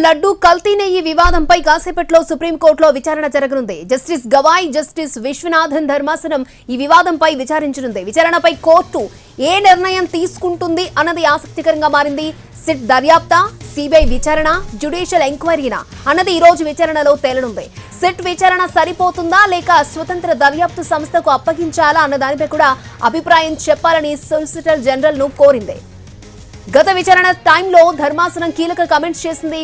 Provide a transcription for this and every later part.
లడ్డు కల్తీ నెయ్యి వివాదంపై కాసేపట్లో సుప్రీంకోర్టులో విచారణ జరగనుంది. జస్టిస్ గవాయ్, జస్టిస్ విశ్వనాథన్ ధర్మాసనం ఈ వివాదంపై విచారించనుంది. విచారణపై కోర్టు ఏ నిర్ణయం తీసుకుంటుంది అన్నది ఆసక్తికరంగా మారింది. సిట్ దర్యాప్తా, సిబిఐ విచారణ, జ్యుడిషియల్ ఎంక్వైరీనా అన్నది ఈ రోజు విచారణలో తేలనుంది. సిట్ విచారణ సరిపోతుందా లేక స్వతంత్ర దర్యాప్తు సంస్థకు అప్పగించాలా అన్న దానిపై కూడా అభిప్రాయం చెప్పాలని సొలిసిటర్ జనరల్ ను కోరింది. గత విచారణ టైంలో ధర్మాసనం కీలక కామెంట్స్ చేసింది.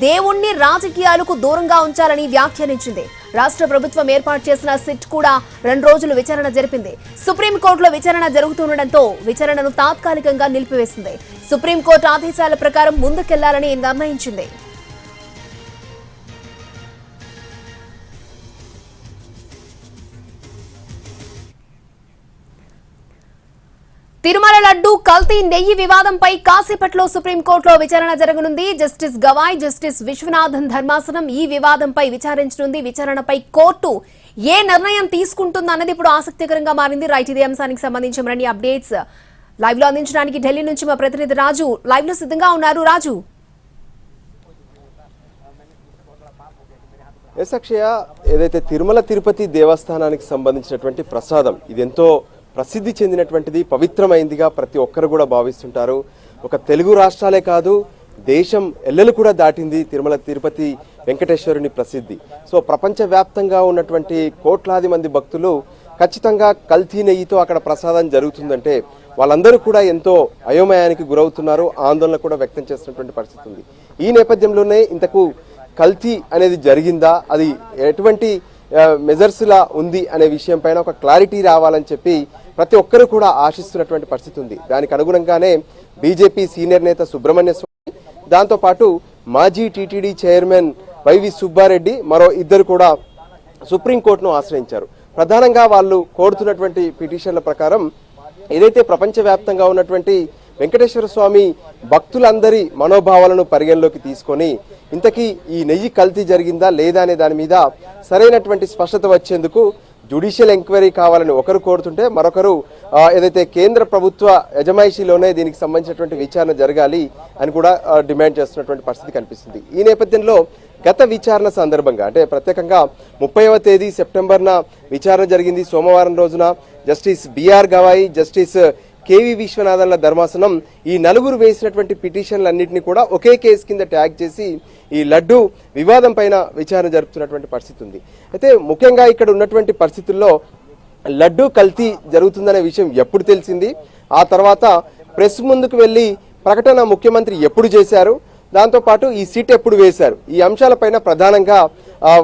దేవుణ్ణి రాజకీయాలకు దూరంగా ఉంచాలని వ్యాఖ్యానించింది. రాష్ట్ర ప్రభుత్వం ఏర్పాటు చేసిన సిట్ కూడా 2 రోజులు విచారణ జరిపింది. సుప్రీంకోర్టులో విచారణ జరుగుతుండటంతో విచారణను తాత్కాలికంగా నిలిపివేసింది. సుప్రీంకోర్టు ఆదేశాల ప్రకారం ముందుకెళ్లాలని నిర్ణయించింది. తిరుమల లడ్డు కల్తీ నెయ్యి వివాదంపై కాసేపట్లో సుప్రీంకోర్టులో విచారణ జరగనుంది. జస్టిస్ గవాయ్, జస్టిస్ విశ్వనాథన్ ధర్మాసనం ఈ వివాదంపై విచారించనుంది. విచారణపై కోర్టు ఏ నిర్ణయం తీసుకుంటుందన్నది ఇప్పుడు ఆసక్తికరంగా మారింది. రైట్, ఇదే అంశానికి సంబంధించి మరిన్ని అప్డేట్స్ లైవ్ లో అందించడానికి ఢిల్లీ నుంచి మా ప్రతినిధి రాజు లైవ్ లో సిద్ధంగా ఉన్నారు. రాజు, అక్షయ, ఏదైతే తిరుమల తిరుపతి దేవస్థానానికి సంబంధించినటువంటి ప్రసాదం ఇది ఎంతో ప్రసిద్ధి చెందినటువంటిది, పవిత్రమైందిగా ప్రతి ఒక్కరు కూడా భావిస్తుంటారు. ఒక తెలుగు రాష్ట్రాలే కాదు, దేశం ఎల్లలు కూడా దాటింది తిరుమల తిరుపతి వెంకటేశ్వరుని ప్రసిద్ధి. సో ప్రపంచవ్యాప్తంగా ఉన్నటువంటి కోట్లాది మంది భక్తులు ఖచ్చితంగా కల్తీ నెయ్యితో అక్కడ ప్రసాదం జరుగుతుందంటే వాళ్ళందరూ కూడా ఎంతో అయోమయానికి గురవుతున్నారు, ఆందోళన కూడా వ్యక్తం చేస్తున్నటువంటి పరిస్థితి ఉంది. ఈ నేపథ్యంలోనే ఇంతకు కల్తీ అనేది జరిగిందా, అది ఎటువంటి మెజర్స్ లా ఉంది అనే విషయం పైన ఒక క్లారిటీ రావాలని చెప్పి ప్రతి ఒక్కరు కూడా ఆశిస్తున్నటువంటి పరిస్థితి ఉంది. దానికి అనుగుణంగానే బీజేపీ సీనియర్ నేత సుబ్రహ్మణ్య స్వామి, దాంతోపాటు మాజీ టీటీడీ చైర్మన్ వైవి సుబ్బారెడ్డి, మరో ఇద్దరు కూడా సుప్రీంకోర్టును ఆశ్రయించారు. ప్రధానంగా వాళ్ళు కోరుతున్నటువంటి పిటిషన్ల ప్రకారం ఏదైతే ప్రపంచవ్యాప్తంగా ఉన్నటువంటి వెంకటేశ్వర స్వామి భక్తులందరి మనోభావాలను పరిగణలోకి తీసుకొని ఇంతకీ ఈ నెయ్యి కల్తీ జరిగిందా లేదా అనే దాని మీద సరైనటువంటి స్పష్టత వచ్చేందుకు జ్యుడిషియల్ ఎంక్వైరీ కావాలని ఒకరు కోరుతుంటే, మరొకరు ఏదైతే కేంద్ర ప్రభుత్వ యజమాయిషీలోనే దీనికి సంబంధించినటువంటి విచారణ జరగాలి అని కూడా డిమాండ్ చేస్తున్నటువంటి పరిస్థితి కనిపిస్తుంది. ఈ నేపథ్యంలో గత విచారణ సందర్భంగా అంటే ప్రత్యేకంగా 30వ తేదీ సెప్టెంబర్న విచారణ జరిగింది. సోమవారం రోజున justice B R Gavai, justice K V విశ్వనాథన్ల ధర్మాసనం ఈ నలుగురు వేసినటువంటి పిటిషన్లన్నింటినీ కూడా ఒకే కేసు కింద ట్యాగ్ చేసి ఈ లడ్డు వివాదం పైన విచారణ జరుపుతున్నటువంటి పరిస్థితి ఉంది. అయితే ముఖ్యంగా ఇక్కడ ఉన్నటువంటి పరిస్థితుల్లో లడ్డు కల్తీ జరుగుతుందనే విషయం ఎప్పుడు తెలిసింది, ఆ తర్వాత ప్రెస్ ముందుకు వెళ్లి ప్రకటన ముఖ్యమంత్రి ఎప్పుడు చేశారు, దాంతోపాటు ఈ సీట్ ఎప్పుడు వేశారు, ఈ అంశాలపైన ప్రధానంగా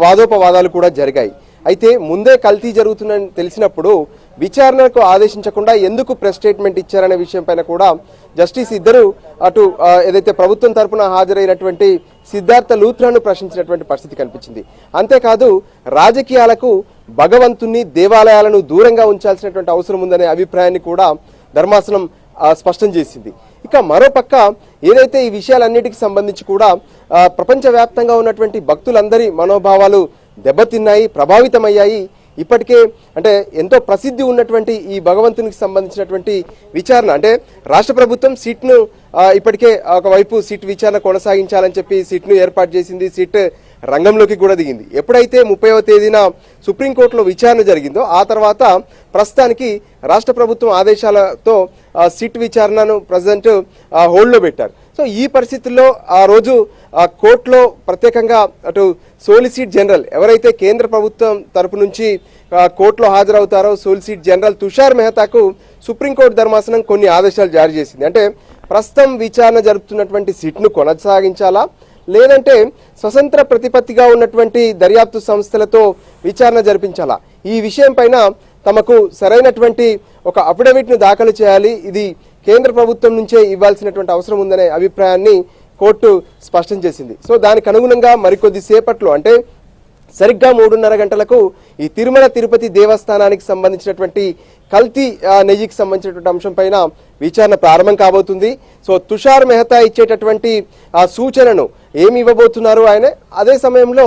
వాదోపవాదాలు కూడా జరిగాయి. అయితే ముందే కల్తీ జరుగుతుందని తెలిసినప్పుడు విచారణకు ఆదేశించకుండా ఎందుకు ప్రెస్ స్టేట్మెంట్ ఇచ్చారనే విషయం పైన కూడా జస్టిస్ ఇద్దరు అటు ఏదైతే ప్రభుత్వం తరపున హాజరైనటువంటి సిద్ధార్థ లూథ్రాను ప్రశ్నించినటువంటి పరిస్థితి కనిపించింది. అంతేకాదు రాజకీయాలకు భగవంతుని, దేవాలయాలను దూరంగా ఉంచాల్సినటువంటి అవసరం ఉందనే అభిప్రాయాన్ని కూడా ధర్మాసనం స్పష్టం చేసింది. ఇక మరోపక్క ఏదైతే ఈ విషయాలన్నిటికి సంబంధించి కూడా ప్రపంచవ్యాప్తంగా ఉన్నటువంటి భక్తులందరి మనోభావాలు దెబ్బతిన్నాయి, ప్రభావితమయ్యాయి. ఇప్పటికే అంటే ఎంతో ప్రసిద్ధి ఉన్నటువంటి ఈ భగవంతునికి సంబంధించినటువంటి విచారణ అంటే రాష్ట్ర ప్రభుత్వం సిట్ను ఇప్పటికే ఒకవైపు సిట్ విచారణ కొనసాగించాలని చెప్పి సిట్ను ఏర్పాటు చేసింది. సిట్ రంగంలోకి కూడా దిగింది. ఎప్పుడైతే 30వ తేదీన సుప్రీంకోర్టులో విచారణ జరిగిందో ఆ తర్వాత ప్రస్తుతానికి రాష్ట్ర ప్రభుత్వం ఆదేశాలతో సిట్ విచారణను ప్రజెంట్ హోల్డ్లో పెట్టారు. సో ఈ పరిస్థితుల్లో ఆ రోజు కోర్టులో ప్రత్యేకంగా అటు సోలిసిటర్ జనరల్ ఎవరైతే కేంద్ర ప్రభుత్వం తరపు నుంచి కోర్టులో హాజరవుతారో సోలిసిటర్ జనరల్ తుషార్ మెహతాకు సుప్రీంకోర్టు ధర్మాసనం కొన్ని ఆదేశాలు జారీ చేసింది. అంటే ప్రస్తుతం విచారణ జరుపుతున్నటువంటి సిట్ను కొనసాగించాలా, లేదంటే స్వతంత్ర ప్రతిపత్తిగా ఉన్నటువంటి దర్యాప్తు సంస్థలతో విచారణ జరిపించాలా, ఈ విషయం పైన తమకు సరైనటువంటి ఒక అఫిడవిట్ ను దాఖలు చేయాలి, ఇది కేంద్ర ప్రభుత్వం నుంచే ఇవ్వాల్సినటువంటి అవసరం ఉందనే అభిప్రాయాన్ని కోర్టు స్పష్టం చేసింది. సో దానికి అనుగుణంగా మరికొద్ది సేపట్లో అంటే సరిగ్గా 3:30 గంటలకు ఈ తిరుమల తిరుపతి దేవస్థానానికి సంబంధించినటువంటి కల్తీ నెయ్యికి సంబంధించినటువంటి అంశం పైన విచారణ ప్రారంభం కాబోతుంది. సో తుషార్ మెహతా ఇచ్చేటటువంటి ఆ సూచనను ఏమి ఇవ్వబోతున్నారు ఆయన, అదే సమయంలో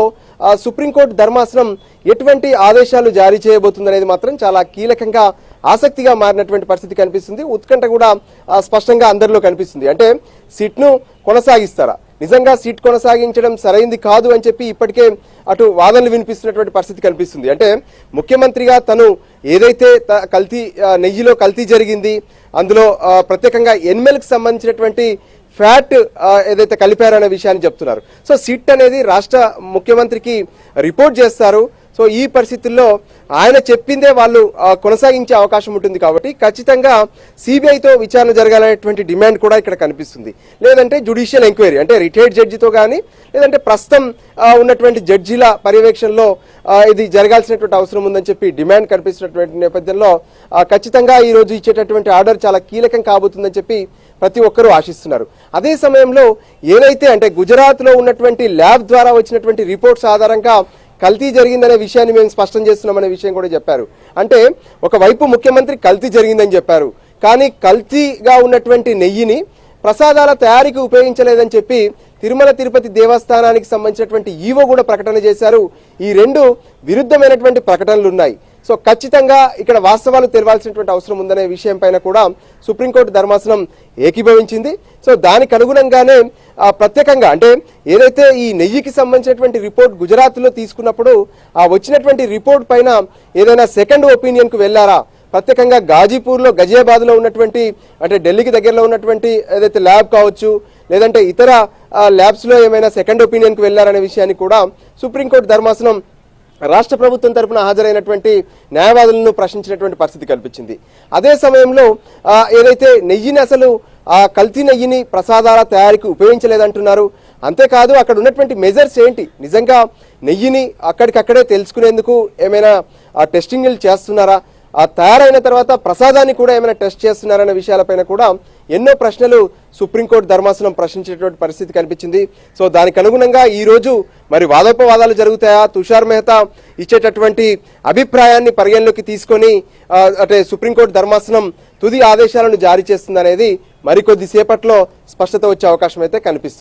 సుప్రీంకోర్టు ధర్మాసనం ఎటువంటి ఆదేశాలు జారీ చేయబోతుందనేది మాత్రం చాలా కీలకంగా ఆసక్తిగా మారినటువంటి పరిస్థితి కనిపిస్తుంది. ఉత్కంఠ కూడా స్పష్టంగా అందరిలో కనిపిస్తుంది. అంటే సిట్ను కొనసాగిస్తారా, నిజంగా సీట్ కొనసాగించడం సరైంది కాదు అని చెప్పి ఇప్పటికే అటు వాదనలు వినిపిస్తున్నటువంటి పరిస్థితి కనిపిస్తుంది. అంటే ముఖ్యమంత్రిగా తను ఏదైతే కల్తీ నెయ్యిలో కల్తీ జరిగింది, అందులో ప్రత్యేకంగా ఎన్మెల్కి సంబంధించినటువంటి ఫ్యాట్ ఏదైతే కలిపారనే విషయాన్ని చెప్తున్నారు. సో సిట్ అనేది రాష్ట్ర ముఖ్యమంత్రికి రిపోర్ట్ చేస్తారు. సో ఈ పరిస్థితుల్లో ఆయన చెప్పిందే వాళ్ళు కొనసాగించే అవకాశం ఉంటుంది కాబట్టి ఖచ్చితంగా సిబిఐతో విచారణ జరగాలనేటువంటి డిమాండ్ కూడా ఇక్కడ కనిపిస్తుంది. లేదంటే జ్యుడిషియల్ ఎంక్వైరీ అంటే రిటైర్డ్ జడ్జితో కానీ లేదంటే ప్రస్తుతం ఉన్నటువంటి జడ్జీల పర్యవేక్షణలో ఇది జరగాల్సినటువంటి అవసరం ఉందని చెప్పి డిమాండ్ కనిపిస్తున్నటువంటి నేపథ్యంలో ఖచ్చితంగా ఈ రోజు ఇచ్చేటటువంటి ఆర్డర్ చాలా కీలకం కాబోతుందని చెప్పి ప్రతి ఒక్కరూ ఆశిస్తున్నారు. అదే సమయంలో ఏదైతే అంటే గుజరాత్లో ఉన్నటువంటి ల్యాబ్ ద్వారా వచ్చినటువంటి రిపోర్ట్స్ ఆధారంగా కల్తీ జరిగిందనే విషయాన్ని మేము స్పష్టం చేస్తున్నామనే విషయం కూడా చెప్పారు. అంటే ఒకవైపు ముఖ్యమంత్రి కల్తీ జరిగిందని చెప్పారు, కానీ కల్తీగా ఉన్నటువంటి నెయ్యిని ప్రసాదాల తయారీకి ఉపయోగించలేదని చెప్పి తిరుమల తిరుపతి దేవస్థానానికి సంబంధించినటువంటి ఈవో కూడా ప్రకటన చేశారు. ఈ రెండు విరుద్ధమైనటువంటి ప్రకటనలు ఉన్నాయి. సో ఖచ్చితంగా ఇక్కడ వాస్తవాలు తెలవాల్సినటువంటి అవసరం ఉందనే విషయం పైన కూడా సుప్రీంకోర్టు ధర్మాసనం ఏకీభవించింది. సో దానికి అనుగుణంగానే ప్రత్యేకంగా అంటే ఏదైతే ఈ నెయ్యికి సంబంధించినటువంటి రిపోర్ట్ గుజరాత్లో తీసుకున్నప్పుడు ఆ వచ్చినటువంటి రిపోర్ట్ పైన ఏదైనా సెకండ్ ఒపీనియన్కు వెళ్ళారా, ప్రత్యేకంగా గాజీపూర్లో గజియాబాద్లో ఉన్నటువంటి అంటే ఢిల్లీకి దగ్గరలో ఉన్నటువంటి ఏదైతే ల్యాబ్ కావచ్చు లేదంటే ఇతర ల్యాబ్స్లో ఏమైనా సెకండ్ ఒపీనియన్కు వెళ్ళారనే విషయాన్ని కూడా సుప్రీంకోర్టు ధర్మాసనం రాష్ట్ర ప్రభుత్వం తరపున హాజరైనటువంటి న్యాయవాదులను ప్రశ్నించినటువంటి పరిస్థితి కల్పించింది. అదే సమయంలో ఏదైతే నెయ్యిని అసలు కల్తీ నెయ్యిని ప్రసాదాల తయారీకి ఉపయోగించలేదంటున్నారు. అంతేకాదు అక్కడ ఉన్నటువంటి మెజర్స్ ఏంటి, నిజంగా నెయ్యిని అక్కడికక్కడే తెలుసుకునేందుకు ఏమైనా టెస్టింగ్లు చేస్తున్నారా, తయారైన తర్వాత ప్రసాదాన్ని కూడా ఏమైనా టెస్ట్ చేస్తున్నారనే విషయాలపైన కూడా ఎన్నో ప్రశ్నలు సుప్రీంకోర్టు ధర్మాసనం ప్రశ్నించేటువంటి పరిస్థితి కనిపించింది. సో దానికి అనుగుణంగా ఈ రోజు మరి వాదోపవాదాలు జరుగుతాయా, తుషార్ మెహతా ఇచ్చేటటువంటి అభిప్రాయాన్ని పరిగణలోకి తీసుకొని అంటే సుప్రీంకోర్టు ధర్మాసనం తుది ఆదేశాలను జారీ చేస్తుందనేది మరికొద్ది సేపట్లో స్పష్టత వచ్చే అవకాశం అయితే కనిపిస్తుంది.